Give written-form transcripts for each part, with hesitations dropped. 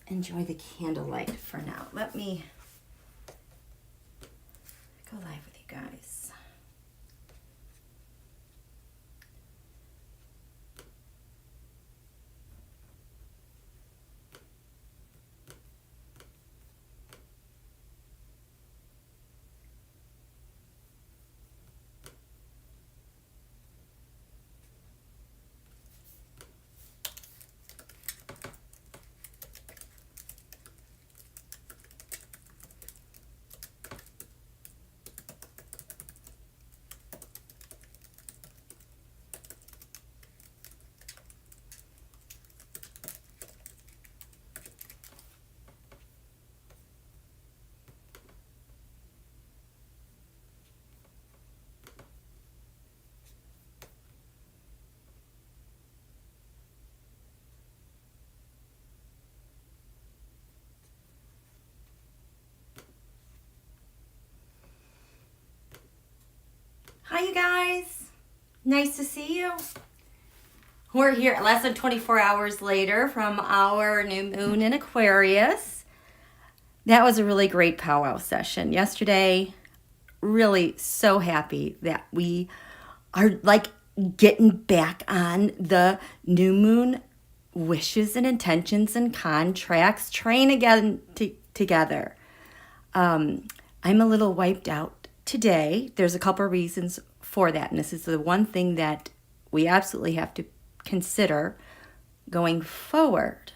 enjoy the candlelight for now. Let me go live with you guys. Hi, you guys. Nice to see you. We're here less than 24 hours later from our new moon in Aquarius. That was a really great powwow session yesterday. Really so happy that we are like getting back on the new moon wishes and intentions and contracts train again together. I'm a little wiped out today. There's a couple of reasons for that, and this is the one thing that we absolutely have to consider going forward.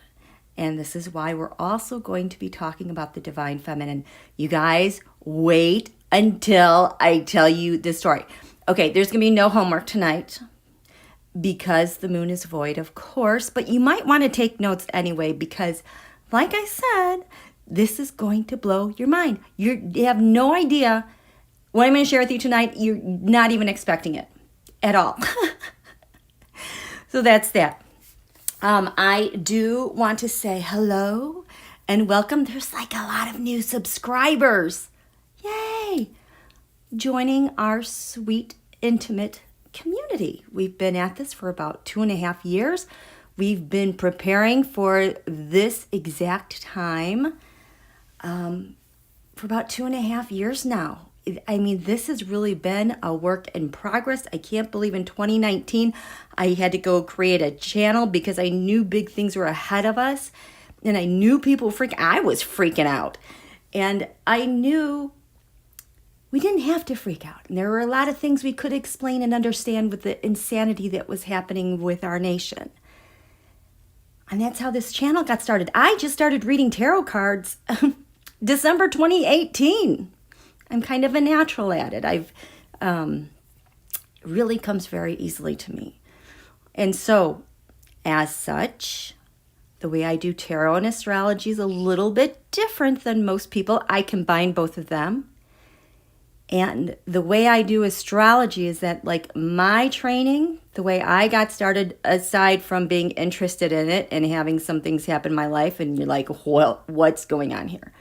And this is why we're also going to be talking about the divine feminine. You guys, wait until I tell you this story. Okay, there's going to be no homework tonight because the moon is void, of course, but you might want to take notes anyway because, like I said, this is going to blow your mind. You have no idea what I'm going to share with you tonight. You're not even expecting it at all. So that's that. I do want to say hello and welcome. There's like a lot of new subscribers. Yay! Joining our sweet, intimate community. We've been at this for about 2.5 years. We've been preparing for this exact time for about 2.5 years now. I mean, this has really been a work in progress. I can't believe in 2019, I had to go create a channel because I knew big things were ahead of us. And I knew people I was freaking out. And I knew we didn't have to freak out. And there were a lot of things we could explain and understand with the insanity that was happening with our nation. And that's how this channel got started. I just started reading tarot cards December 2018. I'm kind of a natural at it. I've really comes very easily to me. And so, as such, the way I do tarot and astrology is a little bit different than most people. I combine both of them. And the way I do astrology is that, like, my training, the way I got started, aside from being interested in it and having some things happen in my life, and you're like, well, what's going on here?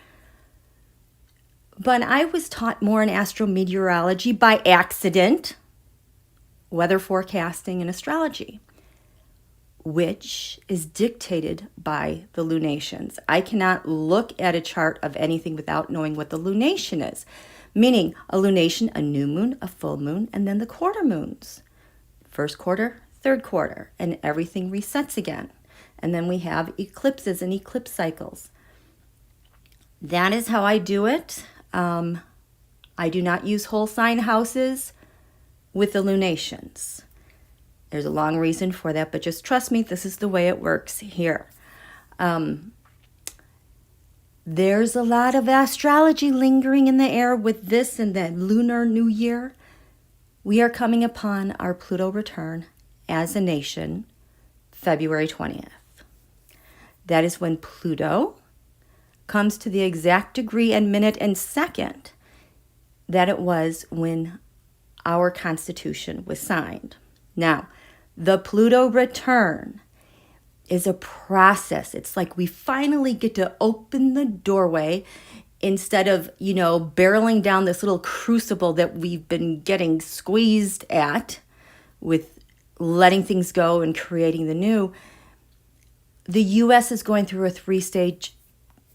But I was taught more in astrometeorology by accident, weather forecasting, and astrology, which is dictated by the lunations. I cannot look at a chart of anything without knowing what the lunation is, meaning a lunation, a new moon, a full moon, and then the quarter moons. First quarter, third quarter, and everything resets again. And then we have eclipses and eclipse cycles. That is how I do it. I do not use whole sign houses with the lunations. There's a long reason for that, but just trust me, this is the way it works here. There's a lot of astrology lingering in the air with this and that lunar new year. We are coming upon our Pluto return as a nation, February 20th. That is when Pluto comes to the exact degree and minute and second that it was when our Constitution was signed. Now, the Pluto return is a process. It's like we finally get to open the doorway instead of, barreling down this little crucible that we've been getting squeezed at with letting things go and creating the new. The U.S. is going through a 3-stage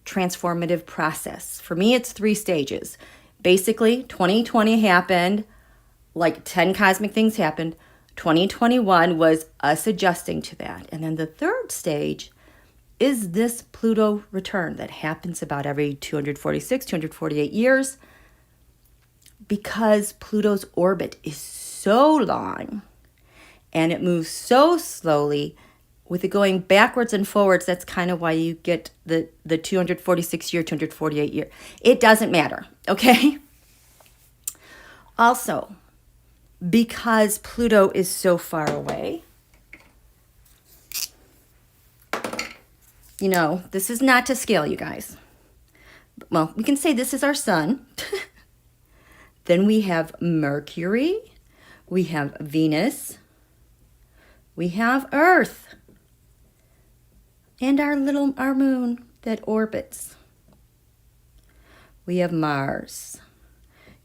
transformative process. For me, it's 3 stages. Basically, 2020 happened, like 10 cosmic things happened. 2021 was us adjusting to that. And then the 3rd stage is this Pluto return that happens about every 246, 248 years, because Pluto's orbit is so long and it moves so slowly. With it going backwards and forwards, that's kind of why you get the 246 year, 248 year. It doesn't matter, okay? Also, because Pluto is so far away, you know, this is not to scale, you guys. Well, we can say this is our sun. Then we have Mercury, we have Venus, we have Earth, and our moon that orbits. We have Mars,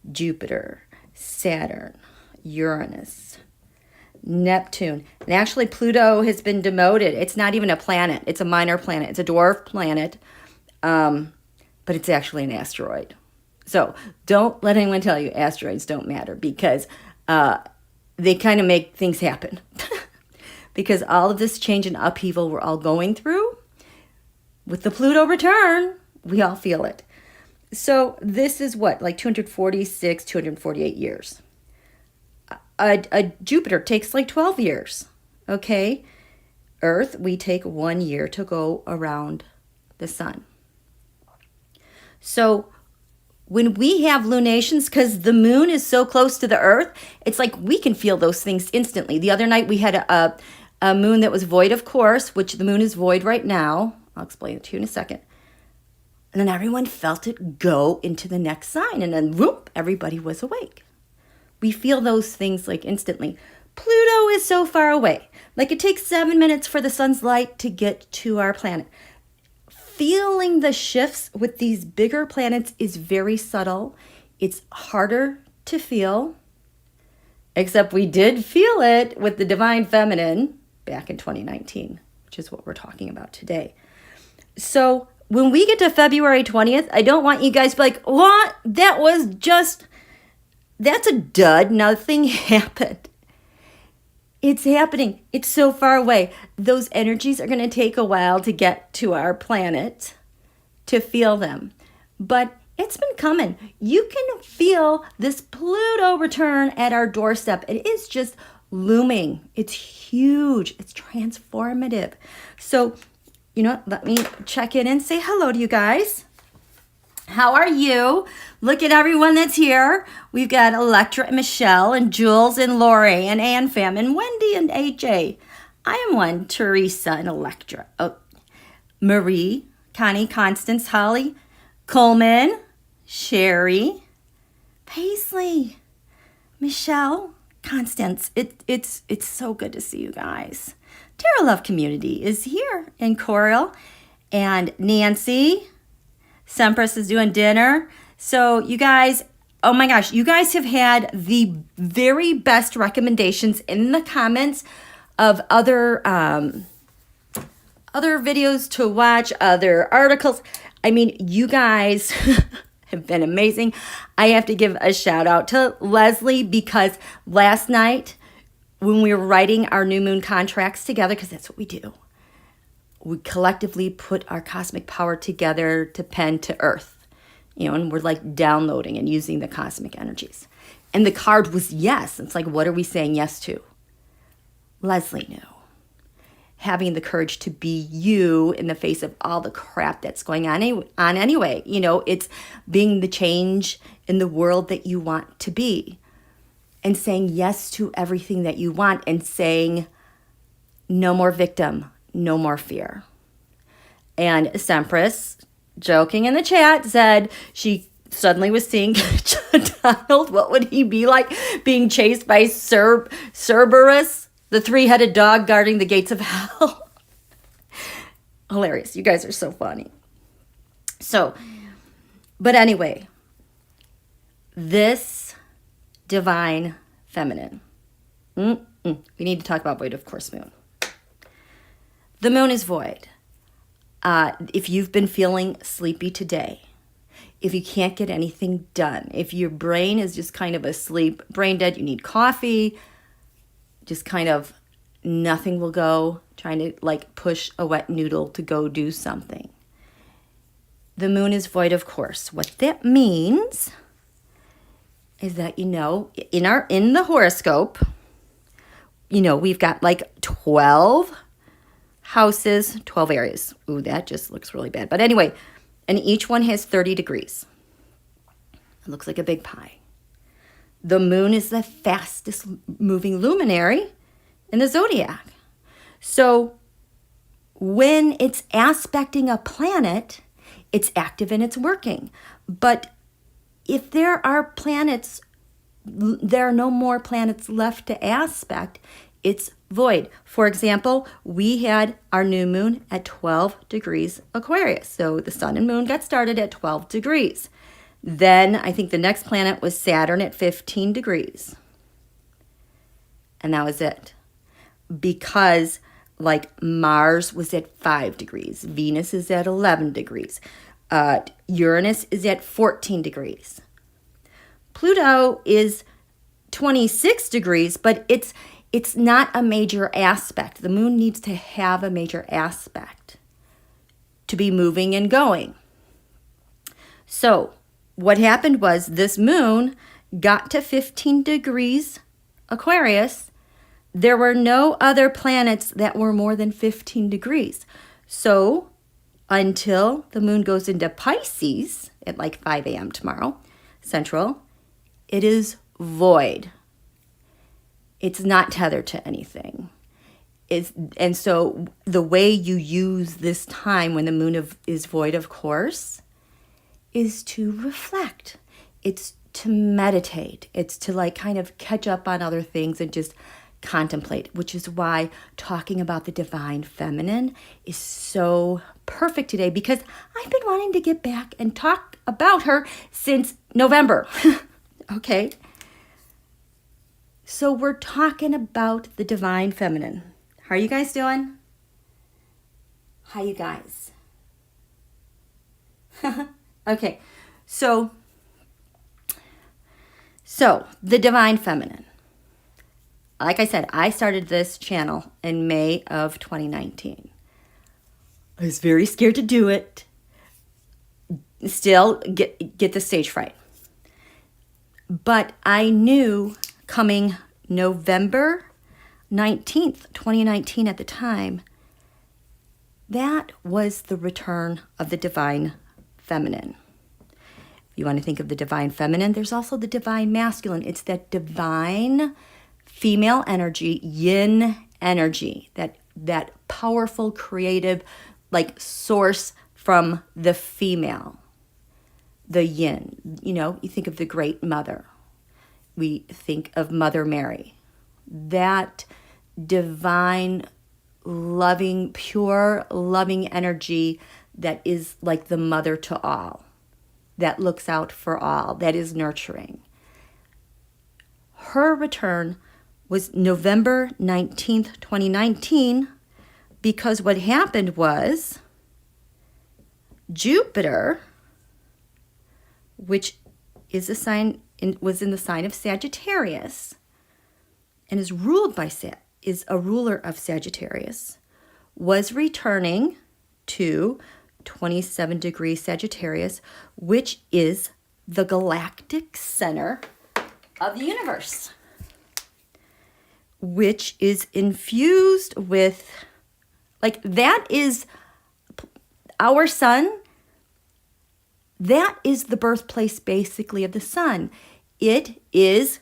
Jupiter, Saturn, Uranus, Neptune. And actually Pluto has been demoted. It's not even a planet. It's a minor planet. It's a dwarf planet, but it's actually an asteroid. So don't let anyone tell you asteroids don't matter, because they kind of make things happen. Because all of this change and upheaval we're all going through, with the Pluto return, we all feel it. So this is what, like 246, 248 years. A Jupiter takes like 12 years, okay? Earth, we take 1 year to go around the sun. So when we have lunations, because the moon is so close to the earth, it's like we can feel those things instantly. The other night we had a moon that was void, of course, which the moon is void right now. I'll explain it to you in a second. And then everyone felt it go into the next sign, and then whoop, everybody was awake. We feel those things like instantly. Pluto is so far away. Like it takes 7 minutes for the sun's light to get to our planet. Feeling the shifts with these bigger planets is very subtle. It's harder to feel, except we did feel it with the divine feminine back in 2019, which is what we're talking about today. So when we get to February 20th, I don't want you guys to be like, what? That's a dud. Nothing happened. It's happening. It's so far away. Those energies are going to take a while to get to our planet to feel them. But it's been coming. You can feel this Pluto return at our doorstep. It is just looming. It's huge. It's transformative. So, you know, let me check in and say hello to you guys. How are you? Look at everyone that's here. We've got Electra and Michelle and Jules and Lori and Ann Fam and Wendy and AJ. I am one, Teresa and Electra. Oh, Marie, Connie, Constance, Holly, Coleman, Sherry, Paisley, Michelle, Constance. It's so good to see you guys. Terra Love Community is here, and Coral and Nancy. Sempress is doing dinner. So you guys, oh my gosh, you guys have had the very best recommendations in the comments of other videos to watch, other articles. I mean, you guys have been amazing. I have to give a shout out to Leslie, because last night when we were writing our new moon contracts together, because that's what we do, we collectively put our cosmic power together to pen to earth, you know, and we're like downloading and using the cosmic energies. And the card was yes. It's like, what are we saying yes to? Leslie knew. Having the courage to be you in the face of all the crap that's going on anyway. You know, it's being the change in the world that you want to be, and saying yes to everything that you want, and saying no more victim, no more fear. And Sempress, joking in the chat, said she suddenly was seeing Donald. What would he be like being chased by Cerberus, the 3-headed dog guarding the gates of hell? Hilarious. You guys are so funny. So, but anyway, this divine feminine. We need to talk about void, of course, moon. The moon is void. If you've been feeling sleepy today, if you can't get anything done, if your brain is just kind of asleep, brain dead, you need coffee, just kind of nothing will go, trying to like push a wet noodle to go do something. The moon is void of course. What that means is that, in the horoscope, we've got like 12 houses, 12 areas. Ooh, that just looks really bad. But anyway, and each one has 30 degrees. It looks like a big pie. The moon is the fastest moving luminary in the zodiac. So when it's aspecting a planet, it's active and it's working. But if there are no more planets left to aspect, it's void. For example, we had our new moon at 12 degrees Aquarius. So the sun and moon got started at 12 degrees. Then I think the next planet was Saturn at 15 degrees. And that was it. Because like Mars was at 5 degrees. Venus is at 11 degrees. Uranus is at 14 degrees. Pluto is 26 degrees, but it's not a major aspect. The moon needs to have a major aspect to be moving and going. So what happened was this moon got to 15 degrees Aquarius. There were no other planets that were more than 15 degrees. So until the moon goes into Pisces at like 5 a.m. tomorrow, Central, it is void. It's not tethered to anything. And so the way you use this time when the moon is void, of course, is to reflect. It's to meditate. It's to like kind of catch up on other things and just contemplate, which is why talking about the divine feminine is so perfect today, because I've been wanting to get back and talk about her since November. Okay. So we're talking about the divine feminine. How are you guys doing? How you guys? Okay. So the divine feminine. Like I said, I started this channel in May of 2019. I was very scared to do it. Still get the stage fright. But I knew coming November 19th, 2019 at the time, that was the return of the divine feminine. If you want to think of the divine feminine, there's also the divine masculine. It's that divine female energy, yin energy, that powerful, creative, like source from the female, the yin. You think of the Great Mother. We think of Mother Mary. That divine, loving, pure, loving energy that is like the mother to all, that looks out for all, that is nurturing. Her return was November 19th, 2019, because what happened was Jupiter, which is was in the sign of Sagittarius and is a ruler of Sagittarius, was returning to 27 degrees Sagittarius, which is the galactic center of the universe, which is infused with, like, that is our sun. That is the birthplace, basically, of the sun. It is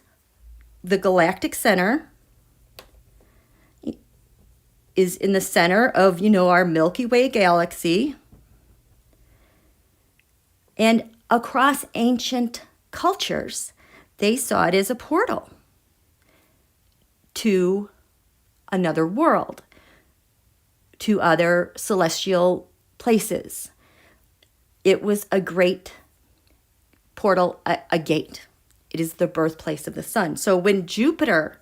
the galactic center, is in the center of, our Milky Way galaxy. And across ancient cultures, they saw it as a portal to another world, to other celestial places. It was a great portal, a gate. It is the birthplace of the sun. So when Jupiter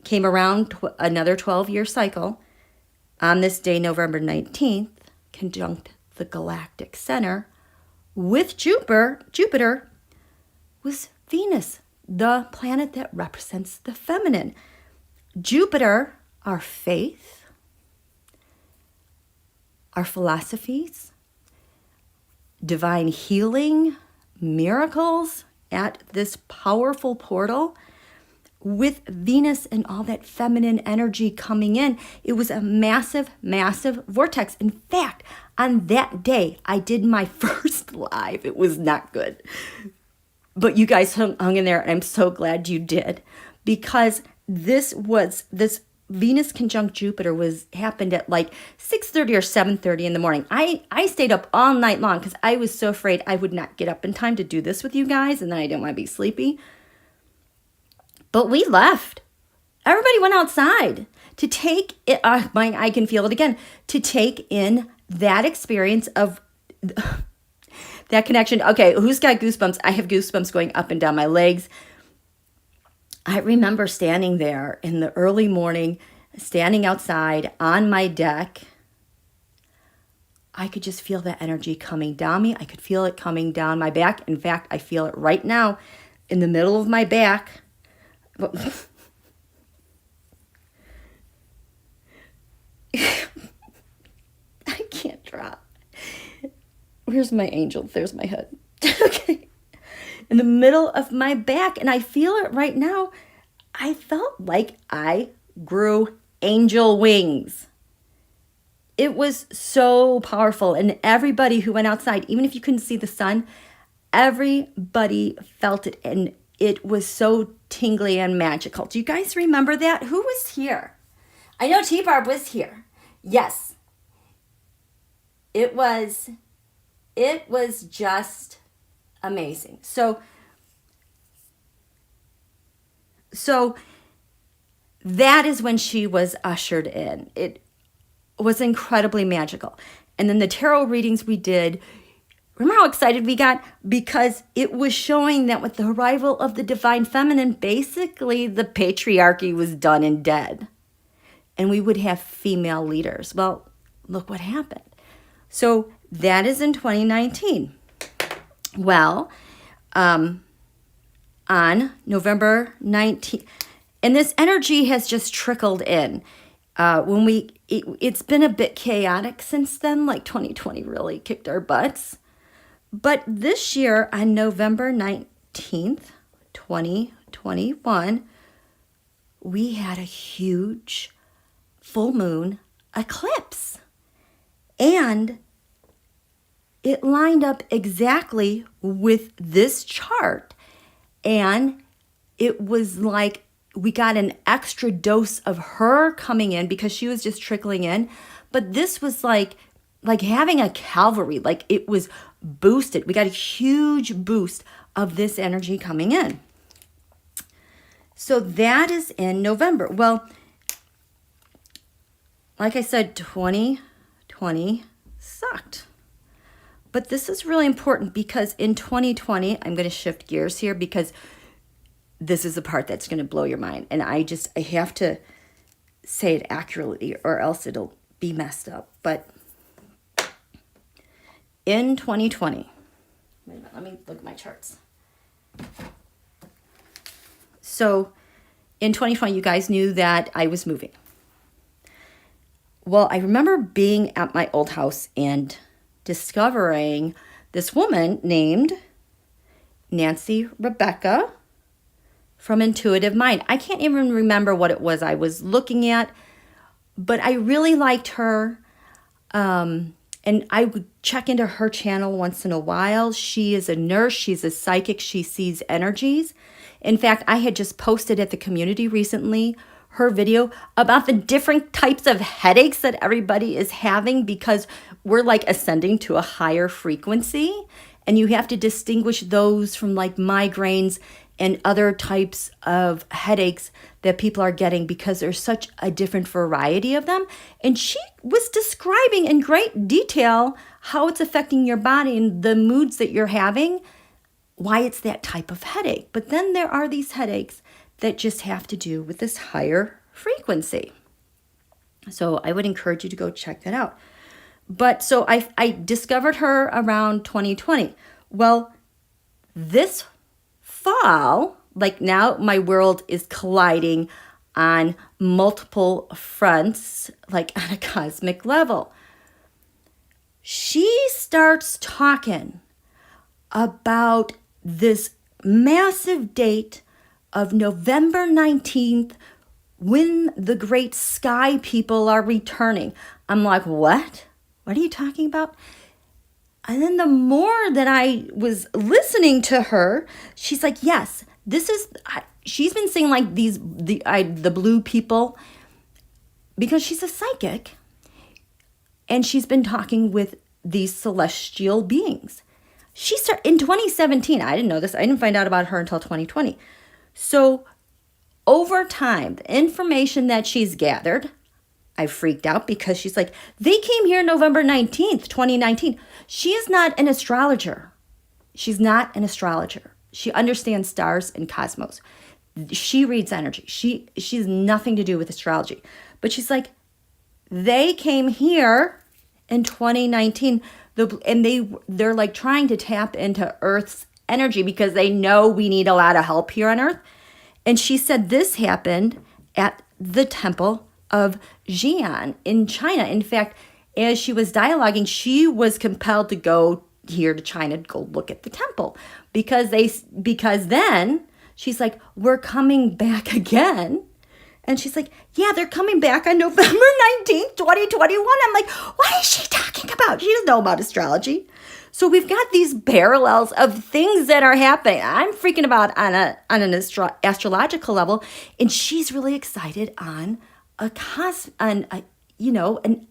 came around another 12-year cycle, on this day, November 19th, conjunct the galactic center with Jupiter was Venus, the planet that represents the feminine. Jupiter, our faith, our philosophies, divine healing, miracles at this powerful portal with Venus and all that feminine energy coming in. It was a massive, massive vortex. In fact, on that day, I did my first live. It was not good. But you guys hung in there, and I'm so glad you did, because this Venus conjunct Jupiter happened at like 6:30 or 7:30 in the morning. I stayed up all night long because I was so afraid I would not get up in time to do this with you guys, and then I didn't want to be sleepy. But we left. Everybody went outside to take it. I can feel it again. To take in that experience of that connection. Okay, who's got goosebumps? I have goosebumps going up and down my legs. I remember standing there in the early morning, standing outside on my deck. I could just feel that energy coming down me. I could feel it coming down my back. In fact, I feel it right now in the middle of my back. I can't drop. Where's my angel? There's my head. Okay. In the middle of my back, and I feel it right now. I felt like I grew angel wings. It was so powerful, and everybody who went outside, even if you couldn't see the sun, everybody felt it, and it was so tingly and magical. Do you guys remember that? Who was here? I know T-Barb was here. Yes. It was just amazing. So that is when she was ushered in. It was incredibly magical. And then the tarot readings we did, remember how excited we got? Because it was showing that with the arrival of the divine feminine, basically the patriarchy was done and dead. And we would have female leaders. Well, look what happened. So that is in 2019. Well, on November 19th, and this energy has just trickled in. It's been a bit chaotic since then, like 2020 really kicked our butts. But this year on November 19th, 2021, we had a huge full moon eclipse. And it lined up exactly with this chart. And it was like we got an extra dose of her coming in because she was just trickling in. But this was like having a cavalry, like it was boosted. We got a huge boost of this energy coming in. So that is in November. Well, like I said, 2020 sucked. But this is really important because in 2020, I'm going to shift gears here because this is the part that's going to blow your mind. And I have to say it accurately or else it'll be messed up. But in 2020, wait a minute, let me look at my charts. So in 2020, you guys knew that I was moving. Well, I remember being at my old house and discovering this woman named Nancy Rebecca from Intuitive Mind. I can't even remember what it was I was looking at, but I really liked her. And I would check into her channel once in a while. She is a nurse. She's a psychic. She sees energies. In fact, I had just posted at the community recently her video about the different types of headaches that everybody is having because we're like ascending to a higher frequency, and you have to distinguish those from like migraines and other types of headaches that people are getting because there's such a different variety of them. And she was describing in great detail how it's affecting your body and the moods that you're having, why it's that type of headache. But then there are these headaches that just have to do with this higher frequency. So I would encourage you to go check that out. But so I discovered her around 2020. Well, this fall, like now my world is colliding on multiple fronts, like on a cosmic level. She starts talking about this massive date of November 19th when the great sky people are returning. I'm like, what? What are you talking about? And then the more that I was listening to her, she's like, yes, this is, she's been saying like the blue people, because she's a psychic, and she's been talking with these celestial beings. She started in 2017. I didn't know this. I didn't find out about her until 2020. So over time, the information that she's gathered, I freaked out because she's like, they came here November 19th, 2019. She is not an astrologer. She's not an astrologer. She understands stars and cosmos. She reads energy. She has nothing to do with astrology. But she's like, they came here in 2019, and they're like trying to tap into Earth's energy because they know we need a lot of help here on Earth. And she said this happened at the temple of Xi'an in China. In fact, as she was dialoguing, she was compelled to go here to China to go look at the temple because then she's like, we're coming back again. And she's like, yeah, they're coming back on November 19th, 2021. I'm like, what is she talking about? She doesn't know about astrology. So we've got these parallels of things that are happening. I'm freaking about on an astrological level, and she's really excited on an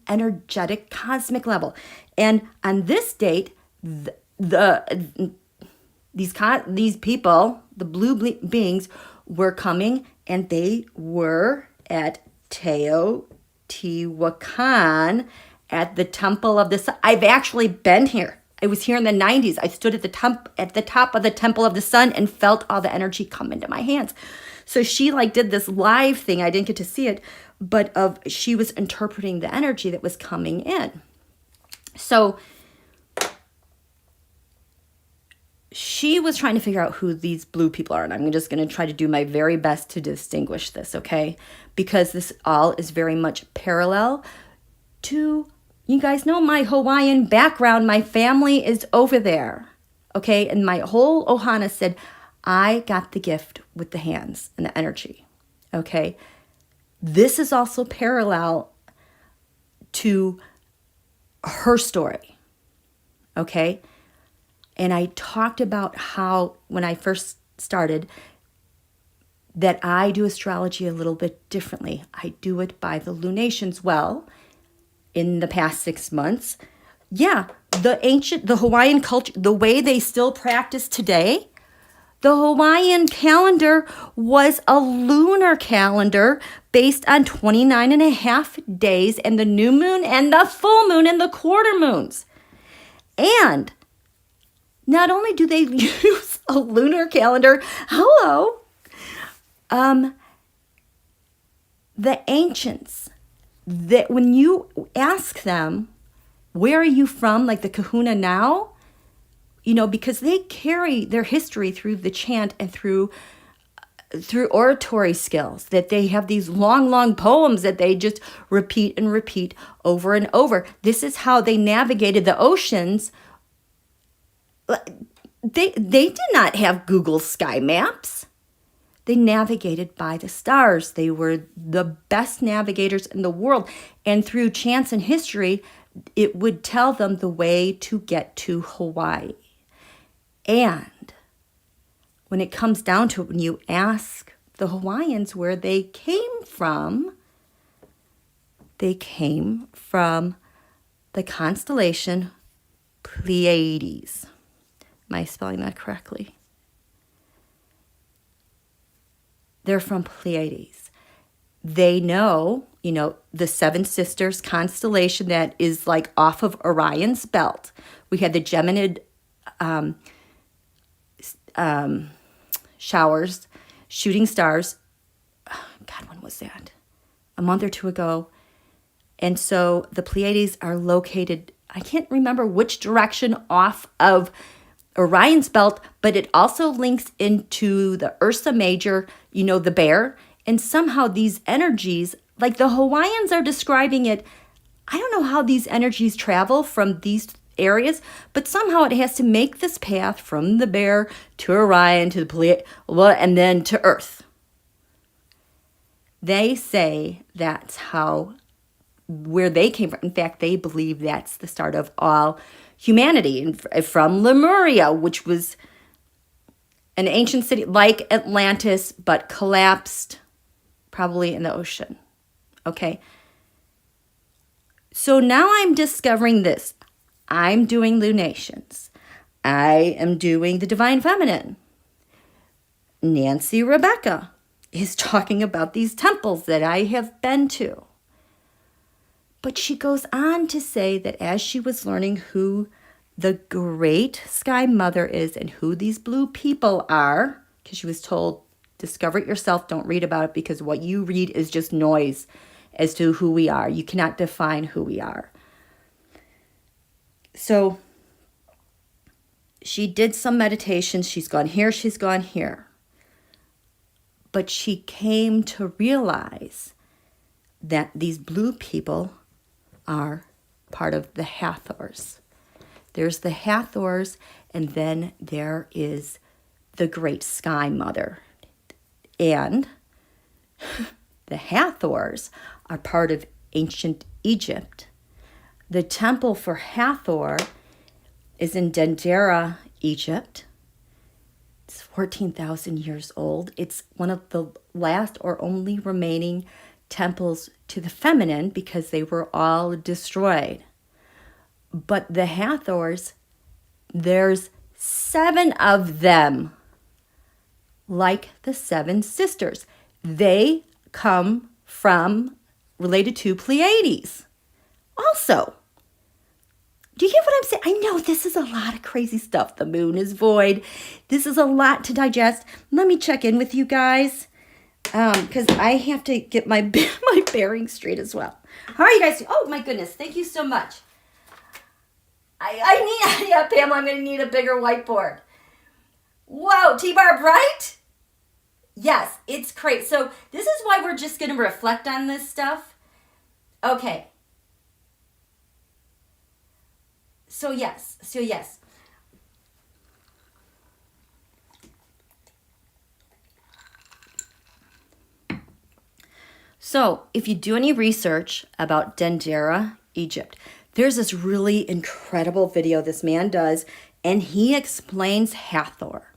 energetic cosmic level. And on this date, these people, the blue beings, were coming, and they were at Teotihuacan at the Temple of the Sun. I've actually been here. I was here in the 90s. I stood at the top of the Temple of the Sun and felt all the energy come into my hands. So she like did this live thing. I didn't get to see it, but she was interpreting the energy that was coming in. So she was trying to figure out who these blue people are, and I'm just going to try to do my very best to distinguish this, okay? Because this all is very much parallel to, you guys know my Hawaiian background. My family is over there, okay? And my whole ohana said, I got the gift with the hands and the energy, okay? This is also parallel to her story, okay? And I talked about how, when I first started, that I do astrology a little bit differently. I do it by the lunations. Well, in the past 6 months, yeah, the Hawaiian culture, the way they still practice today, the Hawaiian calendar was a lunar calendar based on 29 and a half days and the new moon and the full moon and the quarter moons. And not only do they use a lunar calendar, the ancients, that when you ask them, where are you from, like the kahuna now, because they carry their history through the chant and through oratory skills, that they have these long poems that they just repeat and repeat over and over. This is how they navigated the oceans. They did not have Google sky maps. They navigated by the stars. They were the best navigators in the world. And through chance and history, it would tell them the way to get to Hawaii. And when it comes down to it, when you ask the Hawaiians where they came from the constellation Pleiades. Am I spelling that correctly? They're from Pleiades. They know, the Seven Sisters constellation that is like off of Orion's belt. We had the Geminid showers, shooting stars. God, when was that? A month or two ago. And so the Pleiades are located, I can't remember which direction off of Orion's belt, but it also links into the Ursa Major, you know, the bear. And somehow these energies, like the Hawaiians are describing it, I don't know how these energies travel from these areas, but somehow it has to make this path from the bear to Orion to the Pleiades, and then to Earth. They say that's how, where they came from. In fact, they believe that's the start of all humanity. And from Lemuria, which was an ancient city like Atlantis, but collapsed probably in the ocean. Okay. So now I'm discovering this. I'm doing lunations. I am doing the divine feminine. Nancy Rebecca is talking about these temples that I have been to. But she goes on to say that as she was learning who the great sky mother is and who these blue people are, because she was told, discover it yourself, don't read about it, because what you read is just noise as to who we are. You cannot define who we are. So she did some meditations. She's gone here, she's gone here. But she came to realize that these blue people are part of the Hathors. There's the Hathors, and then there is the great sky mother. And the Hathors are part of ancient Egypt. The temple for Hathor is in Dendera, Egypt. It's 14,000 years old. It's one of the last or only remaining temples to the feminine because they were all destroyed. But the Hathors, there's 7 of them, like the 7 sisters. They come from, related to Pleiades also. Do you get what I'm saying? I know this is a lot of crazy stuff. The moon is void. This is a lot to digest. Let me check in with you guys because I have to get my bearings straight as well. How are you guys doing? Oh, my goodness. Thank you so much. I need, yeah, Pam, I'm going to need a bigger whiteboard. Whoa, T-Barb, right? Yes, it's great. So this is why we're just going to reflect on this stuff. Okay. So yes. So if you do any research about Dendera, Egypt, there's this really incredible video this man does, and he explains Hathor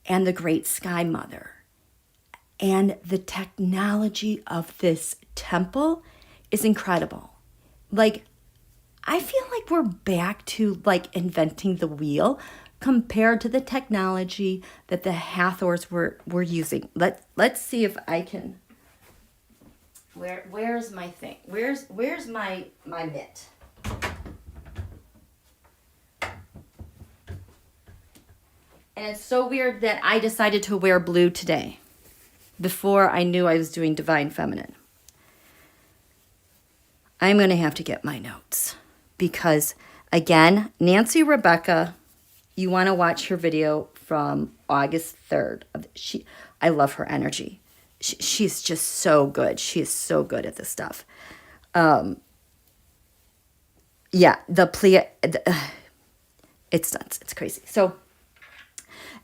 and the great sky mother. And the technology of this temple is incredible. Like, I feel like we're back to like inventing the wheel compared to the technology that the Hathors were using. Let's see if I can. Where's my thing? Where's my mitt? And it's so weird that I decided to wear blue today before I knew I was doing Divine Feminine. I'm going to have to get my notes because, again, Nancy Rebecca, you want to watch her video from August 3rd. I love her energy. She's just so good. She is so good at this stuff. Yeah, it's nuts. It's crazy. So,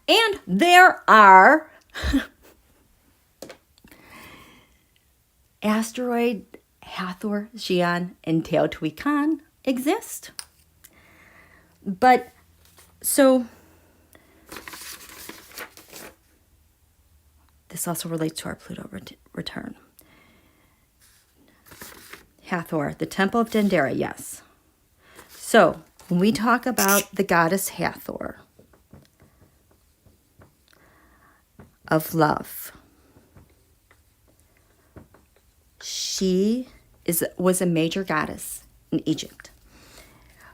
and there are asteroid Hathor, Xi'an, and Teotihuacan exist. But, so, this also relates to our Pluto return. Hathor, the Temple of Dendera, yes. So, when we talk about the goddess Hathor of love, she was a major goddess in Egypt.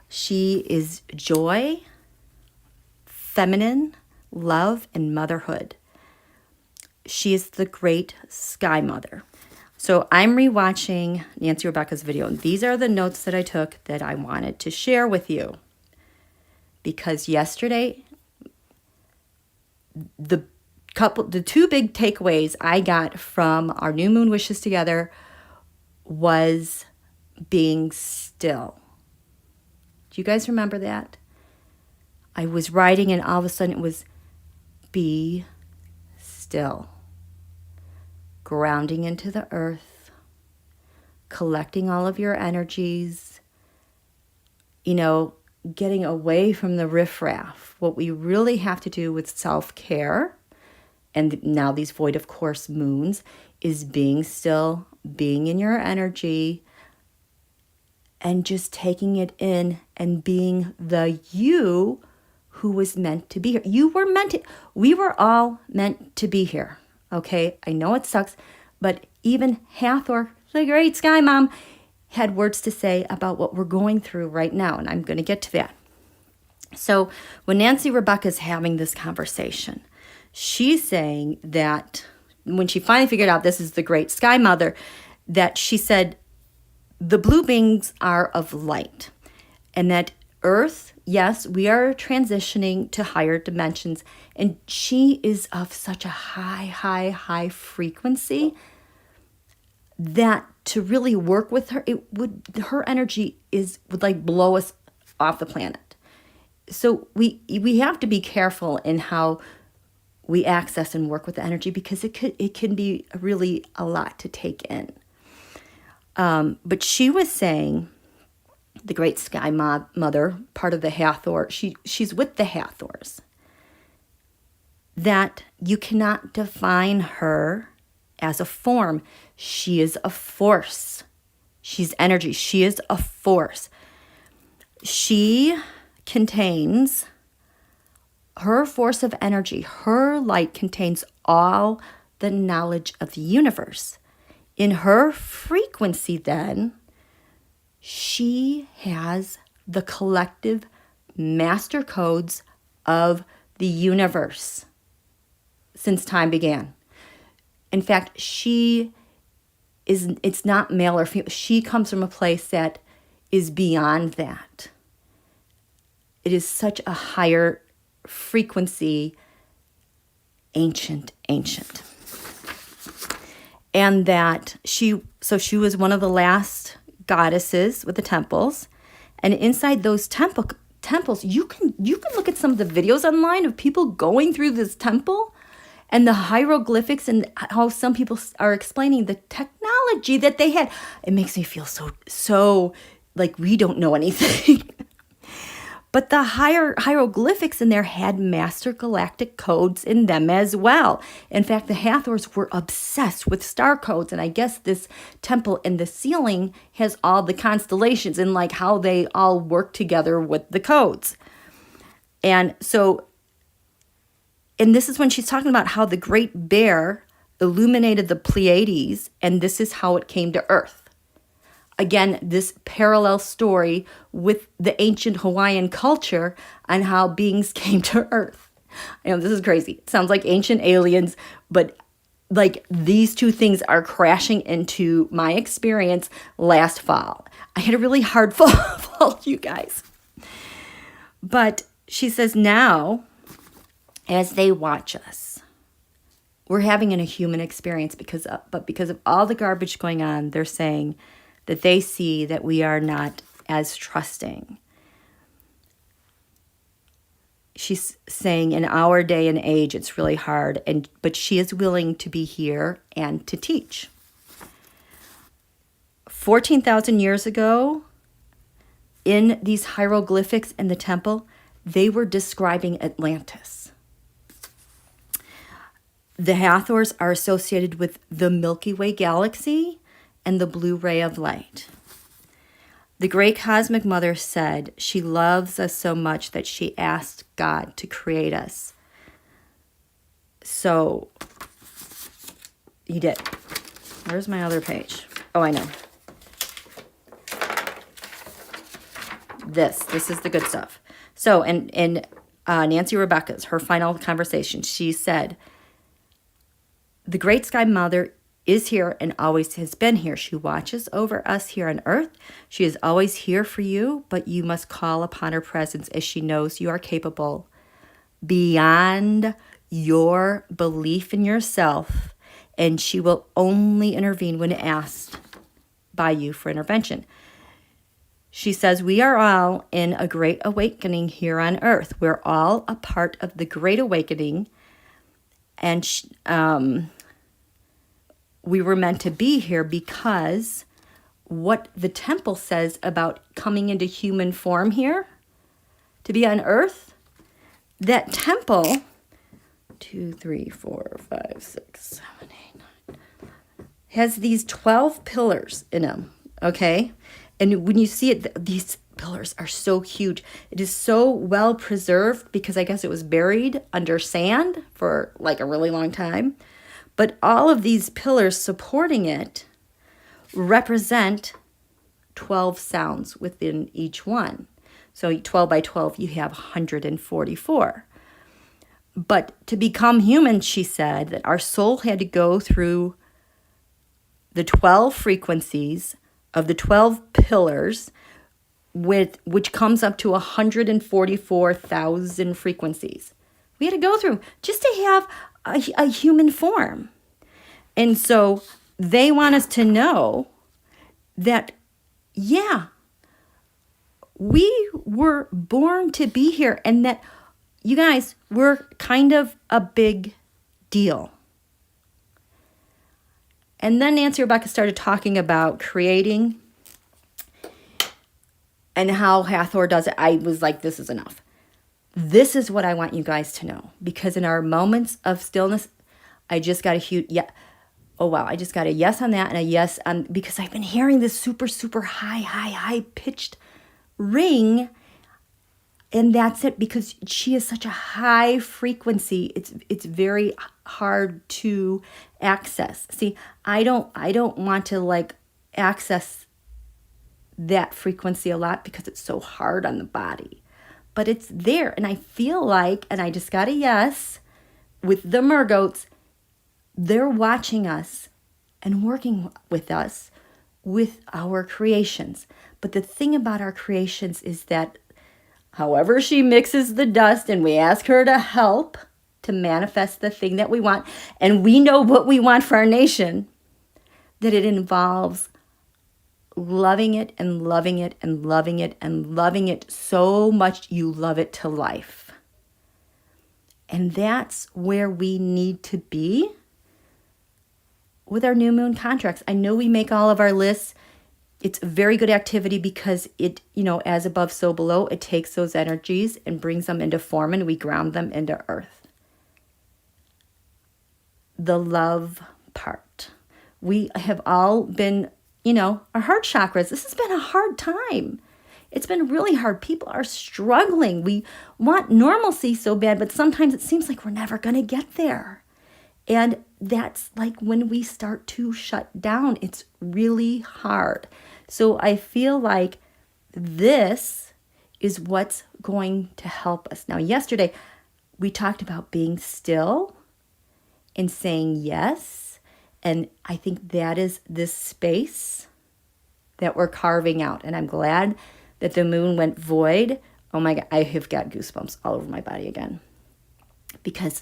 She is joy, feminine, love, and motherhood. She is the great sky mother. So I'm rewatching Nancy Rebecca's video, and these are the notes that I took that I wanted to share with you. Because yesterday, the two big takeaways I got from our new moon wishes together was being still. Do you guys remember that? I was writing and all of a sudden it was be still. Grounding into the earth, collecting all of your energies, getting away from the riffraff. What we really have to do with self-care, and now these void of course moons, is being still, being in your energy, and just taking it in and being the you who was meant to be here. We were all meant to be here. Okay, I know it sucks, but even Hathor, the great sky mom, had words to say about what we're going through right now, and I'm going to get to that. So when Nancy Rebecca's having this conversation, she's saying that when she finally figured out this is the great sky mother, that she said the blue beings are of light, and that Earth, yes, we are transitioning to higher dimensions, and she is of such a high frequency that to really work with her, her energy would like blow us off the planet. So we have to be careful in how we access and work with the energy, because it can be really a lot to take in. But she was saying, the great sky mother, part of the Hathor, she's with the Hathors, that you cannot define her as a form. She is a force. She's energy. She is a force. She contains, her force of energy, her light contains all the knowledge of the universe. In her frequency, then, she has the collective master codes of the universe since time began. In fact, it's not male or female. She comes from a place that is beyond that. It is such a higher frequency, ancient. And that she was one of the last goddesses with the temples. And inside those temples, you can look at some of the videos online of people going through this temple and the hieroglyphics and how some people are explaining the technology that they had. It makes me feel so like we don't know anything. But the hieroglyphics in there had master galactic codes in them as well. In fact, the Hathors were obsessed with star codes. And I guess this temple in the ceiling has all the constellations and like how they all work together with the codes. And this is when she's talking about how the Great Bear illuminated the Pleiades, and this is how it came to Earth. Again, this parallel story with the ancient Hawaiian culture and how beings came to Earth. I know this is crazy. It sounds like ancient aliens, but like these two things are crashing into my experience last fall. I had a really hard fall, you guys. But she says now, as they watch us, we're having a human experience because of all the garbage going on, they're saying that they see that we are not as trusting. She's saying in our day and age, it's really hard, but she is willing to be here and to teach. 14,000 years ago, in these hieroglyphics in the temple, they were describing Atlantis. The Hathors are associated with the Milky Way galaxy and the blue ray of light. The great cosmic mother said she loves us so much that she asked God to create us. So he did. Where's my other page? Oh, I know. This is the good stuff. So in Nancy Rebecca's, her final conversation, she said, the great sky mother is here and always has been here. She watches over us here on earth. She is always here for you, but you must call upon her presence as she knows you are capable beyond your belief in yourself, and she will only intervene when asked by you for intervention. She says, we are all in a great awakening here on earth. We're all a part of the great awakening, and we were meant to be here because what the temple says about coming into human form here, to be on earth, that temple, 2, 3, 4, 5, 6, 7, 8, 9, has these 12 pillars in them, okay? And when you see it, these pillars are so huge. It is so well preserved because I guess it was buried under sand for like a really long time. But all of these pillars supporting it represent 12 sounds within each one. So 12 by 12, you have 144. But to become human, she said, that our soul had to go through the 12 frequencies of the 12 pillars, which comes up to 144,000 frequencies. We had to go through just to have a human form. And so they want us to know that, yeah, we were born to be here, and that, you guys, we're kind of a big deal. And then Nancy Rebecca started talking about creating and how Hathor does it. I was like, this is enough. This is what I want you guys to know. Because in our moments of stillness, I just got a huge, yeah. Oh, wow. I just got a yes on that and a yes on, because I've been hearing this super, super high pitched ring. And that's it, because she is such a high frequency. It's very hard to access. See, I don't want to like access that frequency a lot because it's so hard on the body. But it's there, and I feel like, and I just got a yes with the mergoats, they're watching us and working with us with our creations. But the thing about our creations is that however she mixes the dust and we ask her to help to manifest the thing that we want, and we know what we want for our nation, that it involves loving it and loving it and loving it and loving it so much you love it to life. And that's where we need to be with our new moon contracts. I know we make all of our lists. It's a very good activity because it, as above, so below, it takes those energies and brings them into form, and we ground them into earth. The love part. We have all been, our heart chakras. This has been a hard time. It's been really hard. People are struggling. We want normalcy so bad, but sometimes it seems like we're never going to get there. And that's like when we start to shut down. It's really hard. So I feel like this is what's going to help us. Now, yesterday, we talked about being still and saying yes. And I think that is this space that we're carving out. And I'm glad that the moon went void. Oh my God, I have got goosebumps all over my body again. Because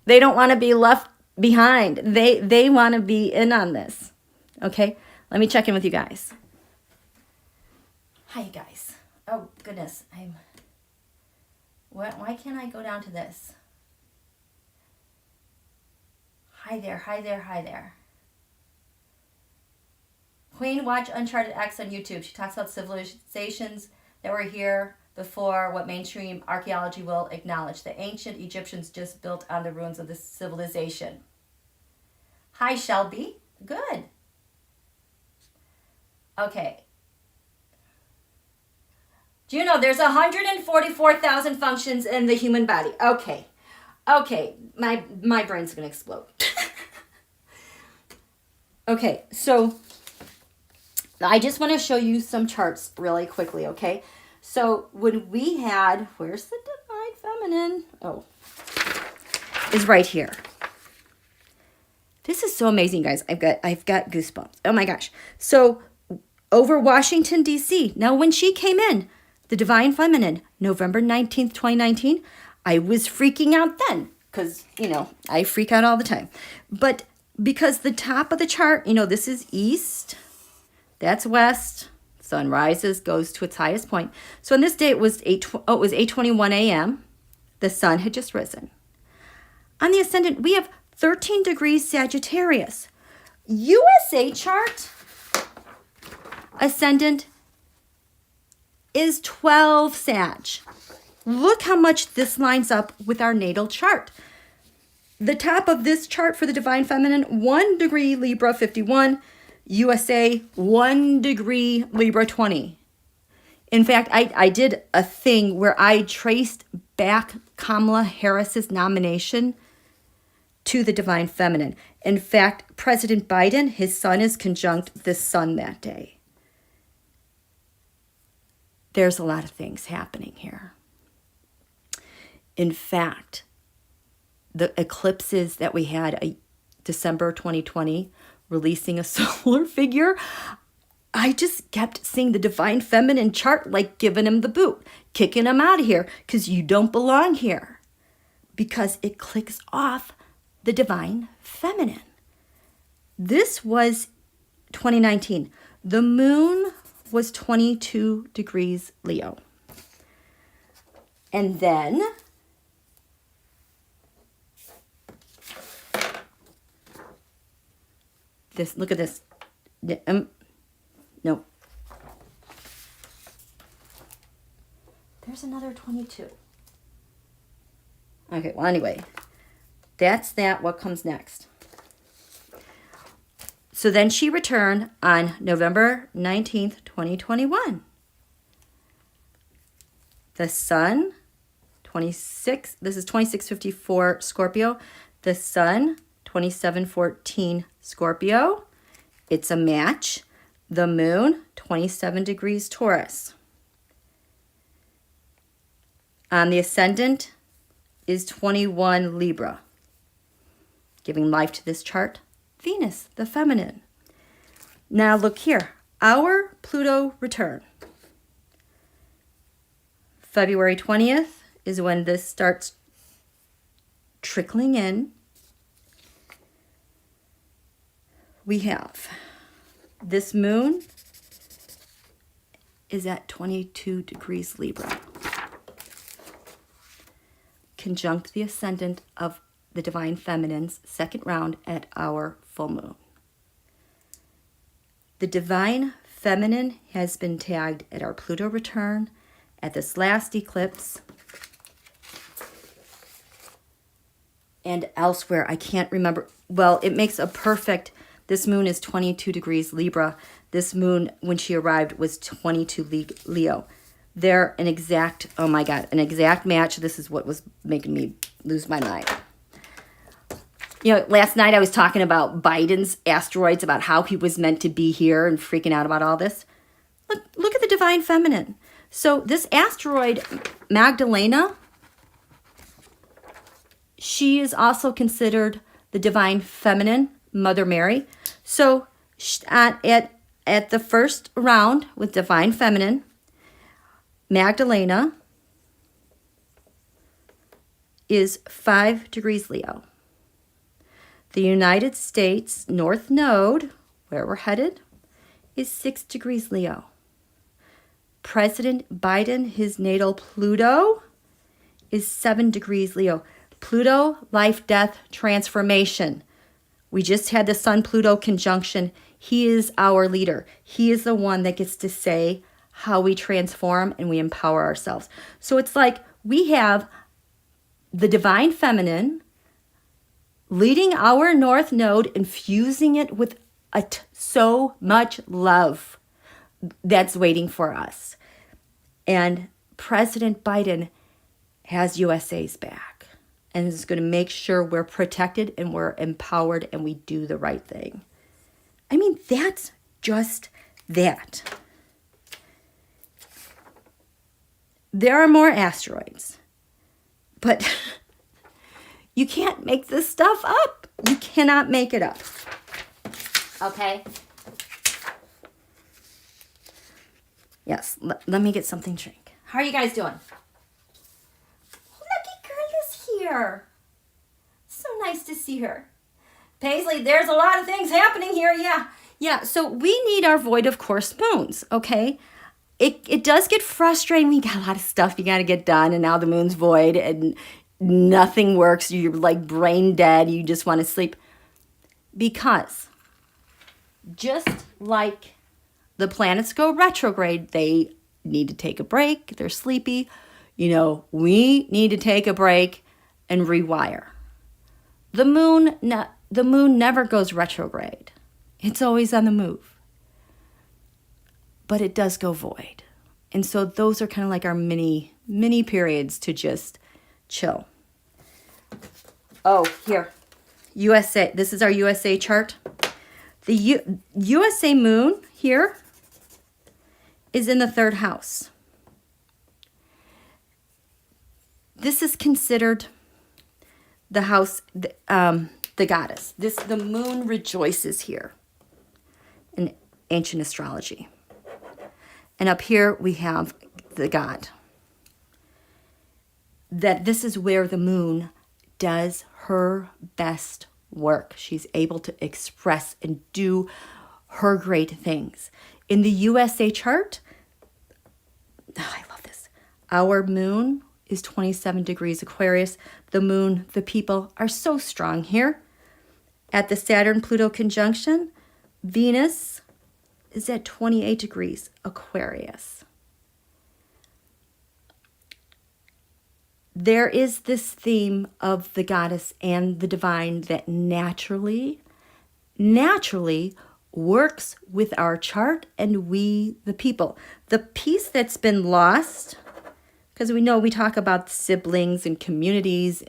they don't want to be left behind. They want to be in on this. Okay? Let me check in with you guys. Hi, you guys. Oh, goodness. Why can't I go down to this? Hi there, hi there, hi there. Queen, watch Uncharted X on YouTube. She talks about civilizations that were here before what mainstream archaeology will acknowledge. The ancient Egyptians just built on the ruins of this civilization. Hi, Shelby. Good. Okay. Do you know there's 144,000 functions in the human body? Okay. My brain's going to explode. Okay, so I just want to show you some charts really quickly, okay? So when we had, where's the divine feminine? Oh, is right here. This is so amazing, guys. I've got goosebumps. Oh my gosh. So over Washington, D.C. Now, when she came in, the Divine Feminine, November 19th, 2019, I was freaking out then because, you know, I freak out all the time. But because the top of the chart, you know, this is east, that's west, sun rises, goes to its highest point. So on this day, it was 8:21 a.m. The sun had just risen. On the ascendant, we have 13 degrees Sagittarius. USA chart, ascendant is 12 Sag. Look how much this lines up with our natal chart. The top of this chart for the Divine Feminine, 1 degree Libra 51, USA 1 degree Libra 20. In fact, I did a thing where I traced back Kamala Harris's nomination to the Divine Feminine. In fact, President Biden, his sun is conjunct the sun that day. There's a lot of things happening here. In fact, the eclipses that we had December 2020, releasing a solar figure, I just kept seeing the Divine Feminine chart like giving him the boot, kicking him out of here because you don't belong here. Because it clicks off the Divine Feminine. This was 2019. The moon was 22 degrees Leo. And then this, look at this. No. There's another 22. Okay, well, anyway, that's that. What comes next? So then she returned on November 19th, 2021. The sun, 26, this is 2654 Scorpio. The sun, 2714 Scorpio. It's a match. The moon, 27 degrees Taurus. The ascendant is 21 Libra. Giving life to this chart, Venus, the feminine. Now look here, our Pluto return. February 20th is when this starts trickling in. We have this moon is at 22 degrees Libra, conjunct the ascendant of the Divine Feminine's second round at our full moon. The Divine Feminine has been tagged at our Pluto return, at this last eclipse, and elsewhere. I can't remember. Well, it makes a perfect, this moon is 22 degrees Libra. This moon, when she arrived, was 22 Leo. They're an exact, oh my God, an exact match. This is what was making me lose my mind. You know, last night I was talking about Biden's asteroids, about how he was meant to be here and freaking out about all this. Look at the Divine Feminine. So this asteroid, Magdalena, she is also considered the Divine Feminine, Mother Mary. So at the first round with Divine Feminine, Magdalena is 5 degrees Leo. The United States North Node, where we're headed, is 6 degrees Leo. President Biden, his natal Pluto, is 7 degrees Leo. Pluto, life, death, transformation. We just had the Sun-Pluto conjunction. He is our leader. He is the one that gets to say how we transform and we empower ourselves. So it's like we have the Divine Feminine leading our North Node, infusing it with so much love that's waiting for us. And President Biden has USA's back and is going to make sure we're protected and we're empowered and we do the right thing. I mean, that's just that. There are more asteroids, but you can't make this stuff up. You cannot make it up. Okay? Yes, let me get something to drink. How are you guys doing? Lucky girl is here. So nice to see her. Paisley, there's a lot of things happening here. Yeah, so we need our void of course moons, okay? It does get frustrating. We got a lot of stuff you got to get done, and now the moon's void, and nothing works. You're like brain dead. You just want to sleep. Because just like the planets go retrograde, they need to take a break. They're sleepy. You know, we need to take a break and rewire. The moon never goes retrograde. It's always on the move. But it does go void. And so those are kind of like our mini periods to just chill. Oh, here. USA. This is our USA chart. The USA moon here is in the 3rd house. This is considered the house, the goddess. The moon rejoices here in ancient astrology. And up here we have the god. That this is where the moon does her best work. She's able to express and do her great things. In the USA chart, I love this. Our moon is 27 degrees Aquarius. The moon, the people are so strong here. At the Saturn-Pluto conjunction, Venus is at 28 degrees Aquarius. There is this theme of the goddess and the divine that naturally works with our chart and we, the people. The piece that's been lost, because we know we talk about siblings and communities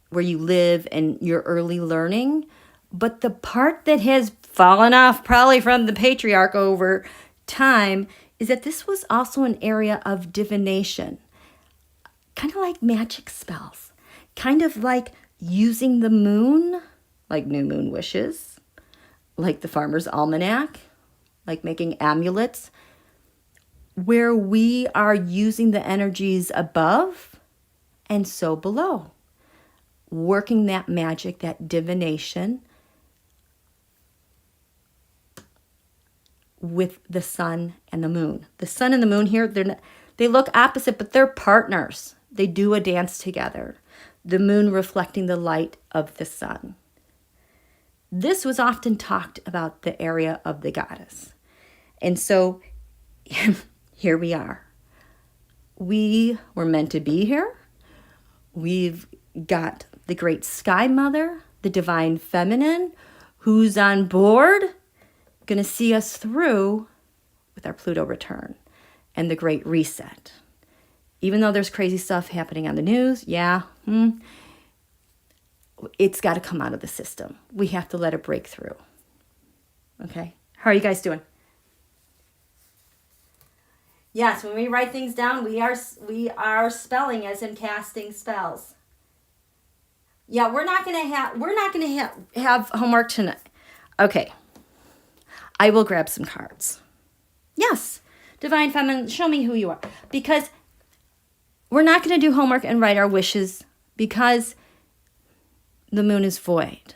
where you live and your early learning, but the part that has fallen off probably from the patriarch over time is that this was also an area of divination. Kind of like magic spells, kind of like using the moon, like new moon wishes, like the Farmer's Almanac, like making amulets, where we are using the energies above and so below, working that magic, that divination with the sun and the moon. The sun and the moon here, they look opposite, but they're partners. They do a dance together. The moon reflecting the light of the sun. This was often talked about the area of the goddess. And so here we are. We were meant to be here. We've got the great sky mother, the divine feminine, who's on board, going to see us through with our Pluto return and the great reset. Even though there's crazy stuff happening on the news, it's got to come out of the system. We have to let it break through. Okay? How are you guys doing? Yes, when we write things down, we are spelling as in casting spells. Yeah, we're not gonna have homework tonight. Okay. I will grab some cards. Yes, Divine Feminine, show me who you are. Because we're not going to do homework and write our wishes because the moon is void.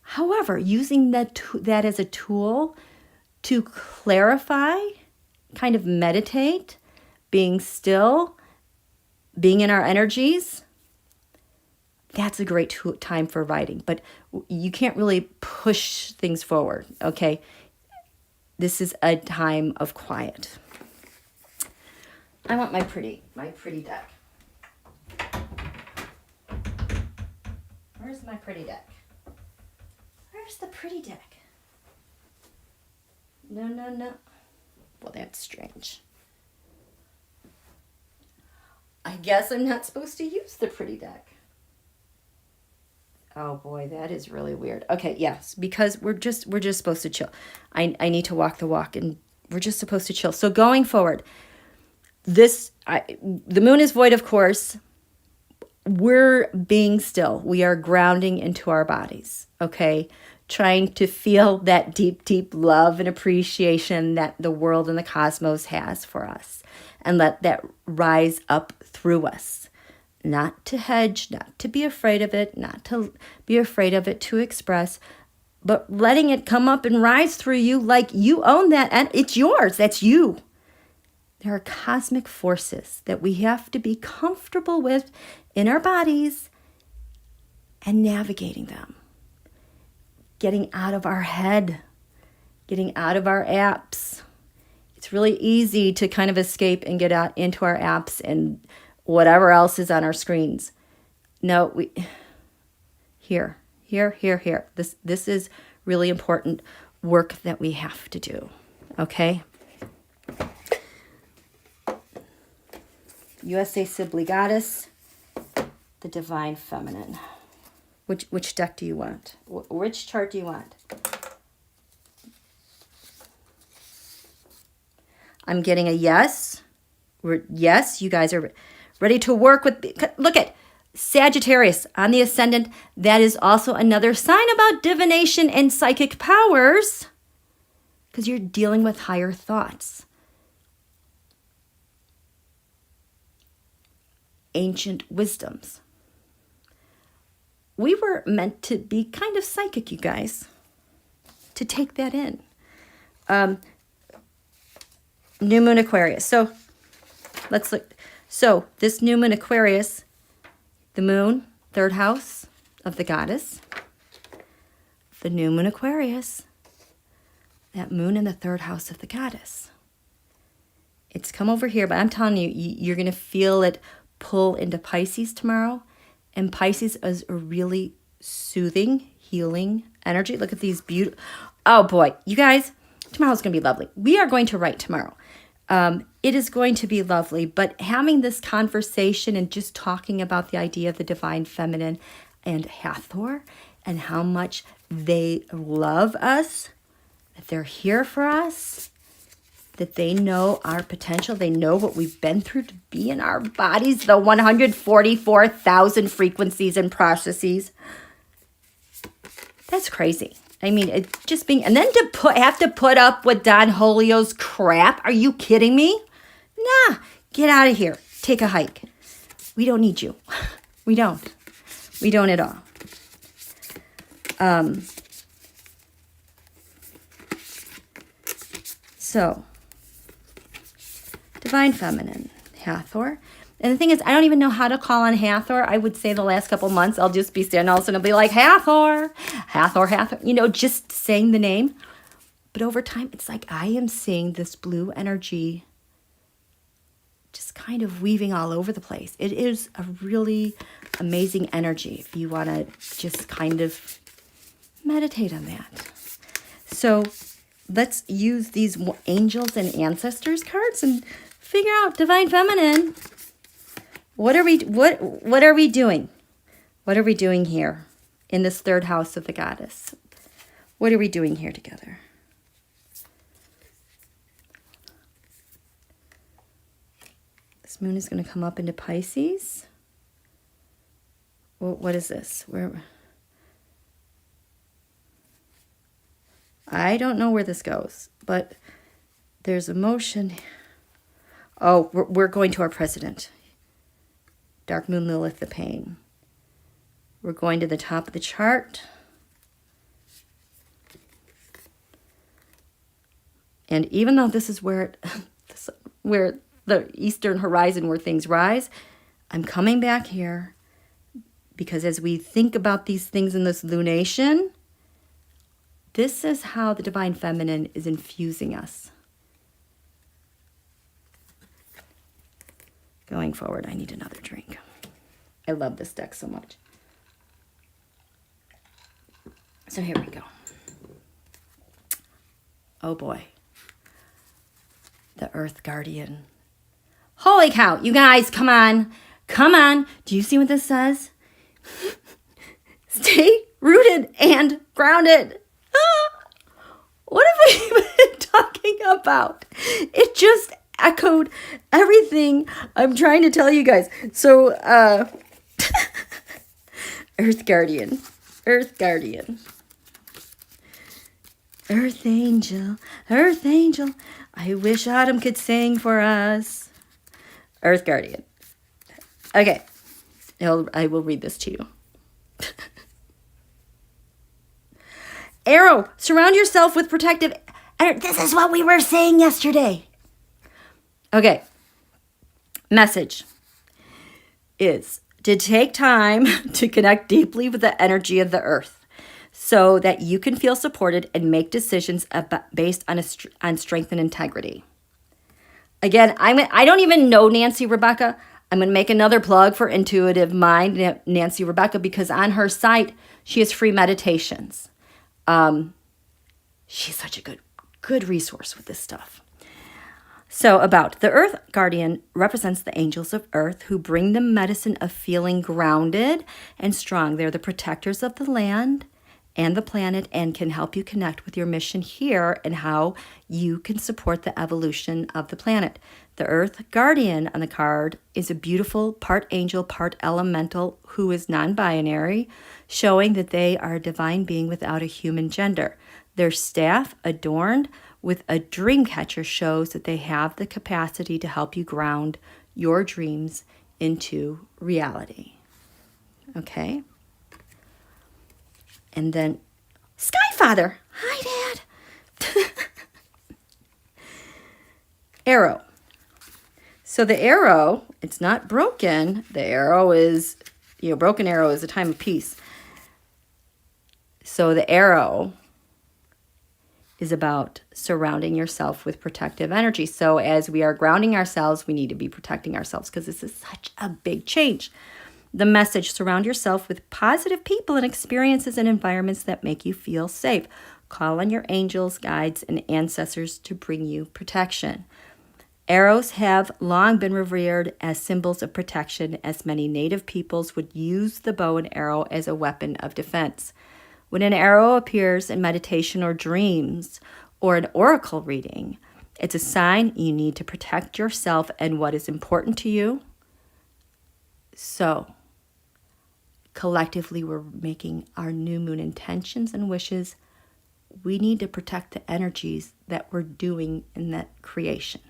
However, using that as a tool to clarify, kind of meditate, being still, being in our energies, that's a great time for writing. But you can't really push things forward, okay? This is a time of quiet. I want my pretty deck. Where's my pretty deck? Where's the pretty deck? No. Well, that's strange. I guess I'm not supposed to use the pretty deck. Oh boy, that is really weird. Okay, yes, because we're just supposed to chill. I need to walk the walk, and we're just supposed to chill. So going forward, the moon is void, of course. we're being still. We are grounding into our bodies, okay? Trying to feel that deep, deep love and appreciation that the world and the cosmos has for us. And let that rise up through us. Not to hedge, not to be afraid of it, not to be afraid of it to express, but letting it come up and rise through you like you own that and it's yours. That's you. There are cosmic forces that we have to be comfortable with in our bodies and navigating them. Getting out of our head, getting out of our apps. It's really easy to kind of escape and get out into our apps and whatever else is on our screens. No, here. This is really important work that we have to do, okay? USA Sibley Goddess, the Divine Feminine. Which deck do you want? Which chart do you want? I'm getting a yes. Yes, you guys are ready to work with. Look at Sagittarius on the ascendant. That is also another sign about divination and psychic powers because you're dealing with higher thoughts. Ancient wisdoms. We were meant to be kind of psychic, you guys, to take that in. New Moon Aquarius. So let's look. So this New Moon Aquarius, the moon, third house of the goddess. The New Moon Aquarius, that moon in the third house of the goddess. It's come over here, but I'm telling you, you're going to feel it pull into Pisces tomorrow. And Pisces is a really soothing, healing energy. Look at these beautiful. Oh boy, you guys, tomorrow's going to be lovely. We are going to write tomorrow. It is going to be lovely, but having this conversation and just talking about the idea of the divine feminine and Hathor and how much they love us, that they're here for us, that they know our potential, they know what we've been through to be in our bodies, the 144,000 frequencies and processes. That's crazy. I mean, it just being, and then have to put up with Don Julio's crap. Are you kidding me? Nah, get out of here. Take a hike. We don't need you. We don't. We don't at all. So, Divine Feminine, Hathor. And the thing is, I don't even know how to call on Hathor. I would say the last couple months, I'll just be standing all of a sudden, I'll be like, Hathor, Hathor, Hathor. You know, just saying the name. But over time, it's like I am seeing this blue energy just kind of weaving all over the place. It is a really amazing energy if you want to just kind of meditate on that. So let's use these angels and ancestors cards and figure out Divine Feminine. What are we doing? What are we doing here in this third house of the goddess? What are we doing here together? This moon is going to come up into Pisces. Well, what is this? I don't know where this goes, but there's emotion. Oh, we're going to our president. Dark Moon Lilith, the pain. We're going to the top of the chart. And even though this is where the eastern horizon, where things rise, I'm coming back here because as we think about these things in this lunation, this is how the Divine Feminine is infusing us. Going forward, I need another drink. I love this deck so much. So here we go. Oh boy. The Earth Guardian. Holy cow, you guys, come on. Come on. Do you see what this says? Stay rooted and grounded. What have we been talking about? It just echoed everything I'm trying to tell you guys. So, Earth Guardian. Earth Guardian. Earth Angel. Earth Angel. I wish autumn could sing for us. Earth Guardian. Okay. I will read this to you. Arrow, surround yourself with protective. This is what we were saying yesterday. Okay. Message is to take time to connect deeply with the energy of the earth so that you can feel supported and make decisions based on strength and integrity. Again, I don't even know Nancy Rebecca. I'm going to make another plug for Intuitive Mind, Nancy Rebecca, because on her site, she has free meditations. She's such a good resource with this stuff. So about the Earth Guardian represents the angels of Earth who bring the medicine of feeling grounded and strong. They're the protectors of the land and the planet and can help you connect with your mission here and how you can support the evolution of the planet. The Earth Guardian on the card is a beautiful part angel, part elemental who is non-binary, showing that they are a divine being without a human gender. Their staff, adorned with a dream catcher, shows that they have the capacity to help you ground your dreams into reality. Okay? And then, Skyfather. Hi, Dad. Arrow. So the arrow, it's not broken. The arrow is, broken arrow is a time of peace. So the arrow is about surrounding yourself with protective energy. So as we are grounding ourselves, we need to be protecting ourselves because this is such a big change. The message, surround yourself with positive people and experiences and environments that make you feel safe. Call on your angels, guides, and ancestors to bring you protection. Arrows have long been revered as symbols of protection, as many native peoples would use the bow and arrow as a weapon of defense. When an arrow appears in meditation or dreams or an oracle reading, it's a sign you need to protect yourself and what is important to you. So, collectively, we're making our new moon intentions and wishes. We need to protect the energies that we're doing in that creation.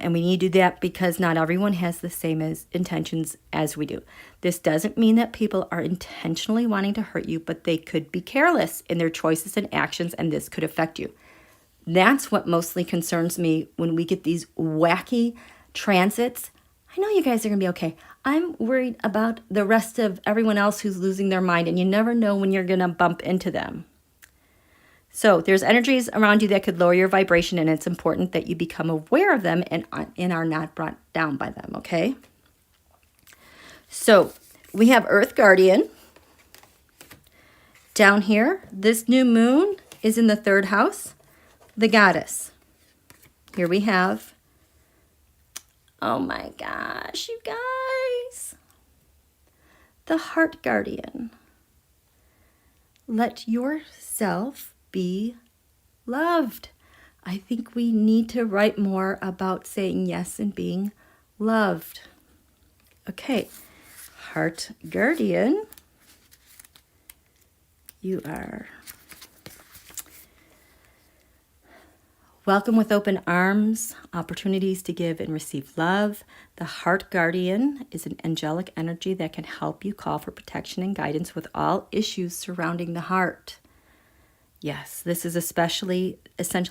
And we need to do that because not everyone has the same intentions as we do. This doesn't mean that people are intentionally wanting to hurt you, but they could be careless in their choices and actions, and this could affect you. That's what mostly concerns me when we get these wacky transits. I know you guys are going to be okay. I'm worried about the rest of everyone else who's losing their mind, and you never know when you're going to bump into them. So there's energies around you that could lower your vibration, and it's important that you become aware of them and are not brought down by them, okay? So we have Earth Guardian. Down here, this new moon is in the 3rd house, the goddess. Here we have, oh my gosh, you guys, the Heart Guardian. Let yourself be loved. I think we need to write more about saying yes and being loved. Okay, Heart Guardian, you are welcome with open arms, opportunities to give and receive love. The Heart Guardian is an angelic energy that can help you call for protection and guidance with all issues surrounding the heart. Yes, this is essentially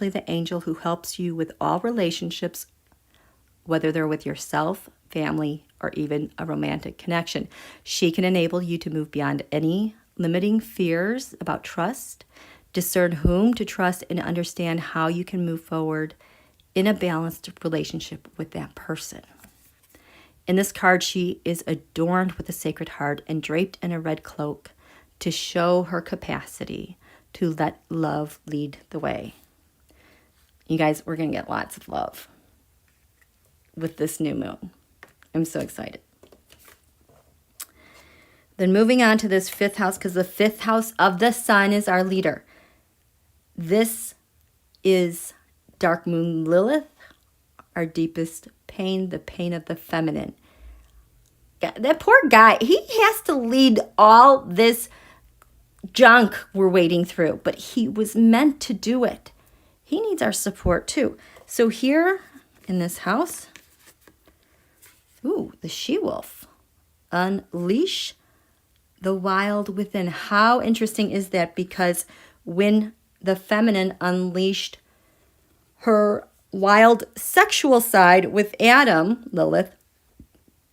the angel who helps you with all relationships, whether they're with yourself, family, or even a romantic connection. She can enable you to move beyond any limiting fears about trust, discern whom to trust, and understand how you can move forward in a balanced relationship with that person. In this card, she is adorned with a sacred heart and draped in a red cloak to show her capacity to let love lead the way. You guys, we're going to get lots of love with this new moon. I'm so excited. Then moving on to this 5th house, because the 5th house of the sun is our leader. This is Dark Moon Lilith, our deepest pain, the pain of the feminine. that poor guy, he has to lead all this junk we're wading through, but he was meant to do it. He needs our support too. So here in this house, ooh, the she-wolf. Unleash the wild within. How interesting is that? Because when the feminine unleashed her wild sexual side with Adam, Lilith,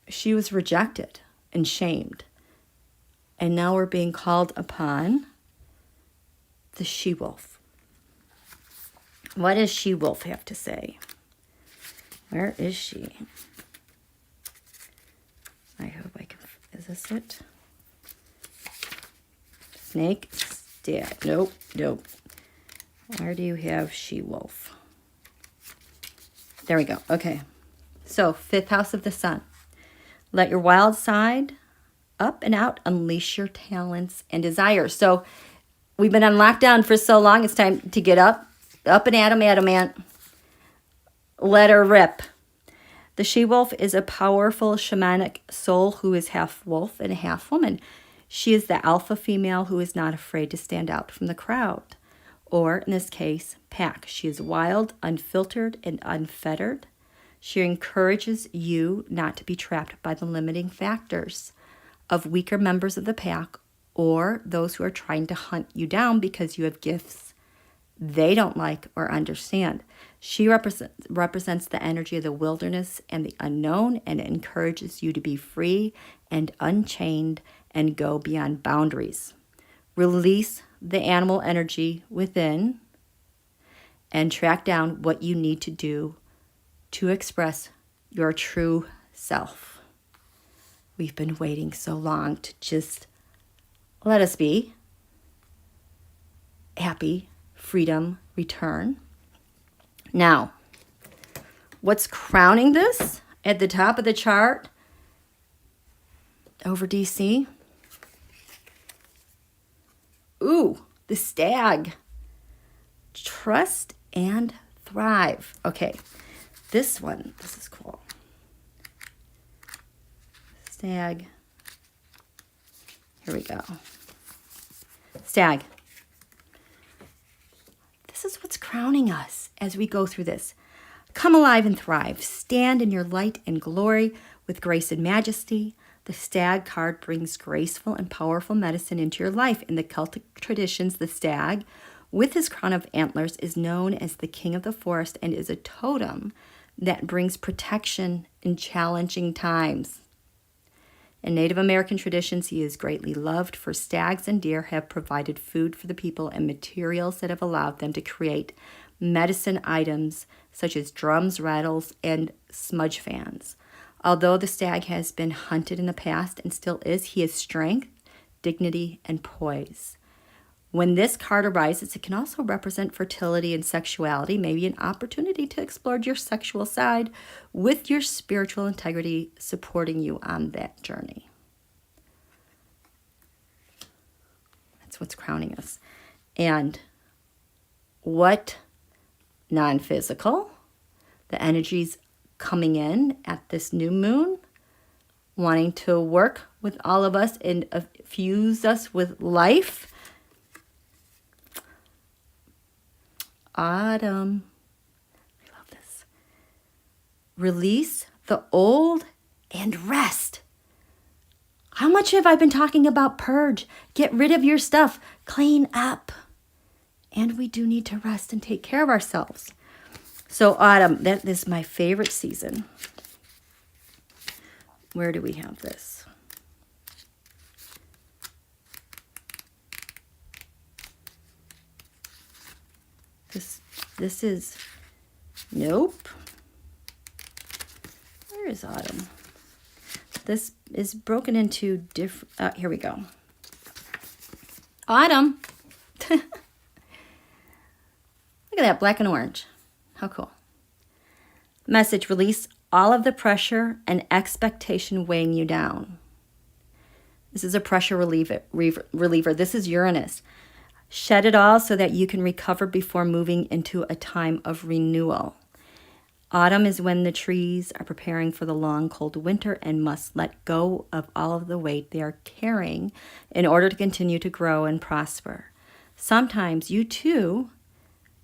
she was rejected and shamed. And now we're being called upon the she-wolf. What does she-wolf have to say? Where is she? I hope I can. Is this it? Snake, stag. Nope, nope. Where do you have she-wolf? There we go. Okay. So, 5th house of the sun. Let your wild side up and out. Unleash your talents and desires. So, we've been on lockdown for so long. It's time to get up and adamant. Let her rip. The she-wolf is a powerful shamanic soul who is half wolf and half woman. She is the alpha female who is not afraid to stand out from the crowd, or in this case, pack. She is wild, unfiltered, and unfettered. She encourages you not to be trapped by the limiting factors of weaker members of the pack or those who are trying to hunt you down because you have gifts they don't like or understand. She represents the energy of the wilderness and the unknown, and it encourages you to be free and unchained and go beyond boundaries. Release the animal energy within and track down what you need to do to express your true self. We've been waiting so long to just let us be happy, freedom, return. Now, what's crowning this at the top of the chart over DC? Ooh, the stag. Trust and thrive. Okay, this is cool. Stag. Here we go. Stag. This is what's crowning us as we go through this. Come alive and thrive. Stand in your light and glory with grace and majesty. The stag card brings graceful and powerful medicine into your life. In the Celtic traditions, the stag, with his crown of antlers, is known as the king of the forest and is a totem that brings protection in challenging times. In Native American traditions, he is greatly loved, for stags and deer have provided food for the people and materials that have allowed them to create medicine items such as drums, rattles, and smudge fans. Although the stag has been hunted in the past and still is, he has strength, dignity, and poise. When this card arises, it can also represent fertility and sexuality, maybe an opportunity to explore your sexual side with your spiritual integrity supporting you on that journey. That's what's crowning us. And what non-physical, the energies coming in at this new moon, wanting to work with all of us and fuse us with life. Autumn. I love this. Release the old and rest. How much have I been talking about purge? Get rid of your stuff. Clean up. And we do need to rest and take care of ourselves. So autumn, that is my favorite season. Where do we have this? This is, nope. Where is autumn? This is broken into different, here we go. Autumn. Look at that, black and orange. How cool. Message: release all of the pressure and expectation weighing you down. This is a pressure reliever. This is Uranus. Shed it all so that you can recover before moving into a time of renewal. Autumn is when the trees are preparing for the long, cold winter and must let go of all of the weight they are carrying in order to continue to grow and prosper. Sometimes you too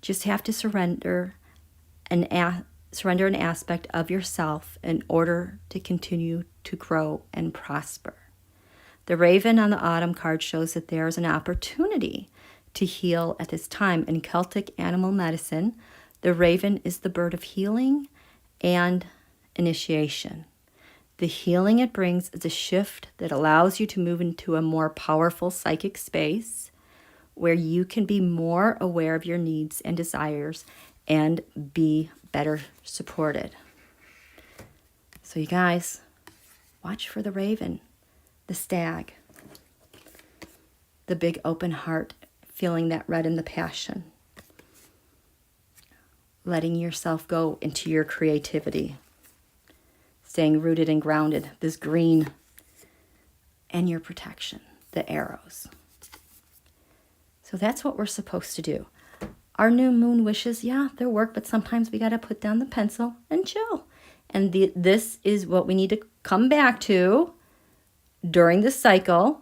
just have to surrender an aspect of yourself in order to continue to grow and prosper. The raven on the autumn card shows that there is an opportunity to heal at this time. In Celtic animal medicine, the raven is the bird of healing and initiation. The healing it brings is a shift that allows you to move into a more powerful psychic space where you can be more aware of your needs and desires and be better supported. So you guys, watch for the raven, the stag, the big open heart, feeling that red in the passion. Letting yourself go into your creativity. Staying rooted and grounded. This green. And your protection. The arrows. So that's what we're supposed to do. Our new moon wishes, yeah, they work, but sometimes we got to put down the pencil and chill. And this is what we need to come back to during the cycle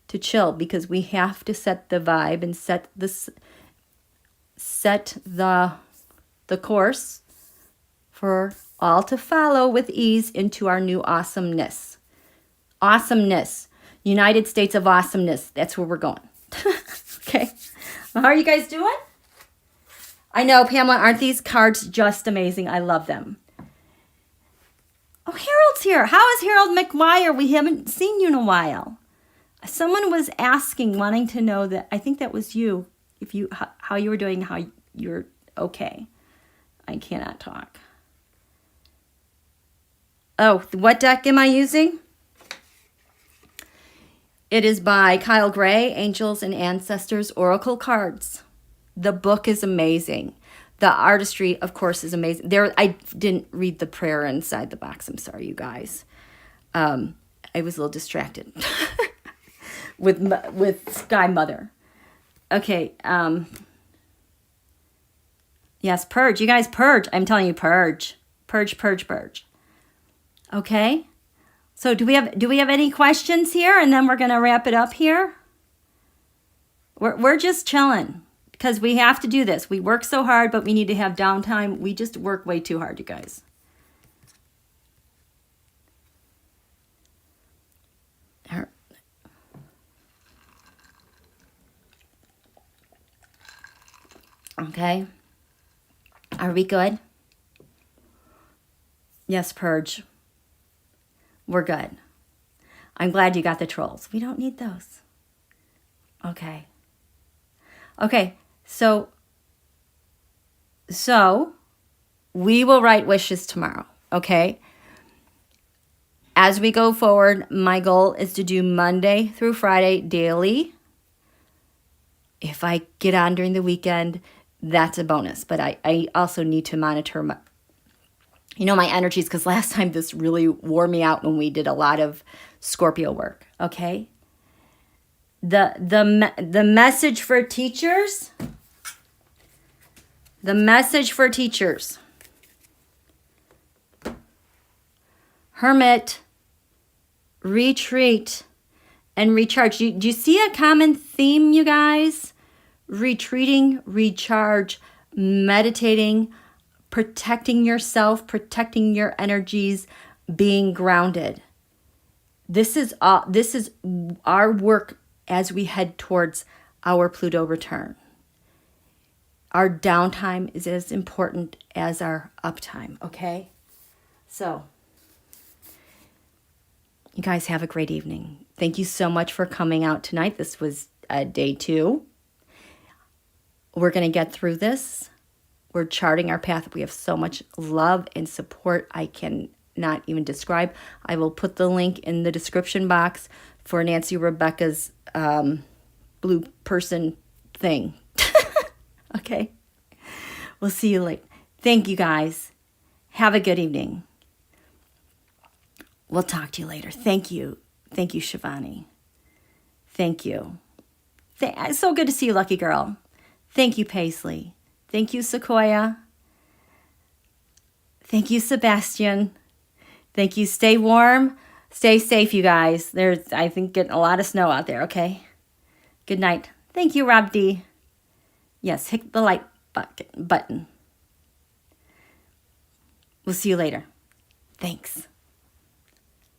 to chill, because we have to set the vibe and set the course for all to follow with ease into our new awesomeness. Awesomeness. United States of awesomeness. That's where we're going. Okay. Well, how are you guys doing? I know, Pamela, aren't these cards just amazing? I love them. Oh, Harold's here. How is Harold McGuire? We haven't seen you in a while. Someone was asking, wanting to know that, I think that was you, how you were doing, how you're okay. I cannot talk. Oh, what deck am I using? It is by Kyle Gray, Angels and Ancestors Oracle Cards. The book is amazing. The artistry, of course, is amazing. I didn't read the prayer inside the box. I'm sorry, you guys. I was a little distracted with Sky Mother. Okay. Yes, purge. You guys purge. I'm telling you, purge. Purge, purge, purge. Okay? So do we have any questions here? And then we're going to wrap it up here. We're just chilling because we have to do this. We work so hard, but we need to have downtime. We just work way too hard, you guys. Okay. Are we good? Yes, purge. We're good. I'm glad you got the trolls. We don't need those. Okay. Okay, so we will write wishes tomorrow, okay? As we go forward, my goal is to do Monday through Friday daily. If I get on during the weekend, that's a bonus. But I also need to monitor my energies, because last time this really wore me out when we did a lot of Scorpio work, okay? The message for teachers. The message for teachers. Hermit, retreat, and recharge. Do you see a common theme, you guys? Retreating, recharge, meditating, protecting yourself, protecting your energies, being grounded. This is our work as we head towards our Pluto return. Our downtime is as important as our uptime, okay? So, you guys have a great evening. Thank you so much for coming out tonight. This was day 2. We're going to get through this. We're charting our path. We have so much love and support I can not even describe. I will put the link in the description box for Nancy Rebecca's blue person thing. Okay. We'll see you later. Thank you, guys. Have a good evening. We'll talk to you later. Thank you. Thank you, Shivani. Thank you. It's so good to see you, lucky girl. Thank you, Paisley. Thank you, Sequoia. Thank you, Sebastian. Thank you. Stay warm. Stay safe, you guys. There's, I think, getting a lot of snow out there, okay? Good night. Thank you, Rob D. Yes, hit the like button. We'll see you later. Thanks.